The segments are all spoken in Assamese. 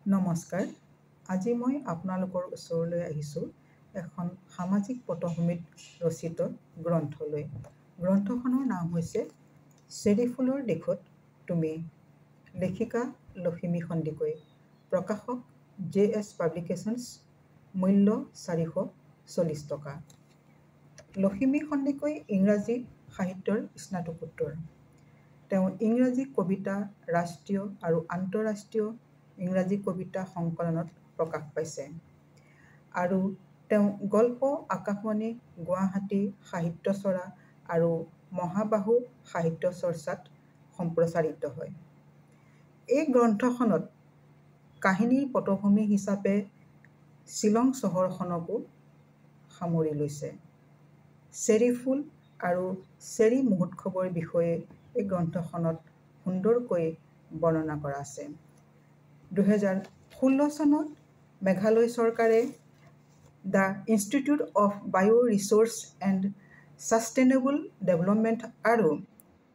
নমস্কাৰ। আজি মই আপোনালোকৰ ওচৰলৈ আহিছোঁ এখন সামাজিক পটভূমিত ৰচিত গ্ৰন্থলৈ। গ্ৰন্থখনৰ নাম হৈছে চেৰি ফুলৰ দেশত তুমি, লেখিকা লখিমী সন্দিকৈ, প্ৰকাশক JS পাব্লিকেশ্যনছ, মূল্য 440 টকা। লখিমী সন্দিকৈ ইংৰাজী সাহিত্যৰ স্নাতকোত্তৰ। তেওঁ ইংৰাজী কবিতা ৰাষ্ট্ৰীয় আৰু আন্তঃৰাষ্ট্ৰীয় ইংৰাজী কবিতা সংকলনত প্ৰকাশ পাইছে আৰু তেওঁ গল্প আকাশবাণী গুৱাহাটী সাহিত্যচৰা আৰু মহাবাহু সাহিত্য চৰ্চাত সম্প্ৰচাৰিত হয়। এই গ্ৰন্থখনত কাহিনীৰ পটভূমি হিচাপে শ্বিলং চহৰখনকো সামৰি লৈছে। চেৰি ফুল আৰু চেৰি মহোৎসৱৰ বিষয়ে এই গ্ৰন্থখনত সুন্দৰকৈ বৰ্ণনা কৰা আছে। 2016 চনত মেঘালয় চৰকাৰে the institute of bioresource and sustainable development আৰু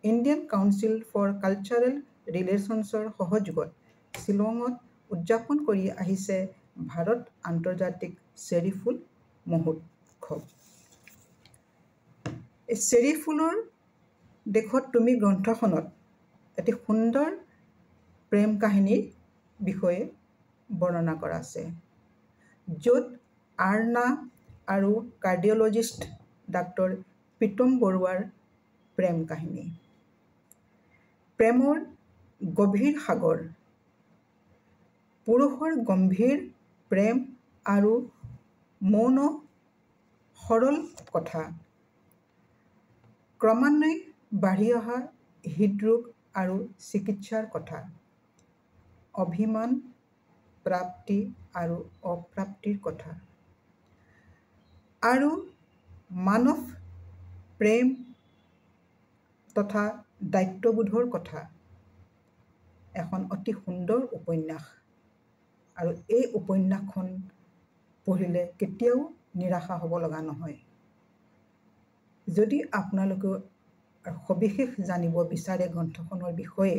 ইণ্ডিয়ান কাউন্সিল ফৰ কালচাৰেল ৰিলেশ্যনছৰ সহযোগত শ্বিলঙত উদযাপন কৰি আহিছে ভাৰত আন্তৰ্জাতিক চেৰি ফুল মহোৎসৱ। এই চেৰি ফুলৰ দেশত তুমি গ্ৰন্থখনত এটি সুন্দৰ প্ৰেম কাহিনীৰ বিষয়ে বৰ্ণনা কৰা আছে, য'ত আৰ্ণা আৰু কাৰ্ডিঅলজিষ্ট ডাক্তৰ প্ৰীতম বৰুৱাৰ প্ৰেম কাহিনী। প্ৰেমৰ গভীৰ সাগৰ, পুৰুষৰ গম্ভীৰ প্ৰেম আৰু মৌন সৰল কথা, ক্ৰমান্বয়ে বাঢ়ি অহা হৃদৰোগ আৰু চিকিৎসাৰ কথা, অভিমান, প্ৰাপ্তি আৰু অপ্ৰাপ্তিৰ কথা, আৰু মানৱ প্ৰেম তথা দায়িত্ববোধৰ কথা। এখন অতি সুন্দৰ উপন্যাস আৰু এই উপন্যাসখন পঢ়িলে কেতিয়াও নিৰাশা হ'ব লগা নহয়। যদি আপোনালোকে সবিশেষ জানিব বিচাৰে গ্ৰন্থখনৰ বিষয়ে,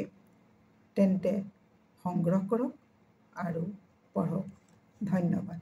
তেন্তে সংগ্ৰহ কৰক আৰু পঢ়ক। ধন্যবাদ।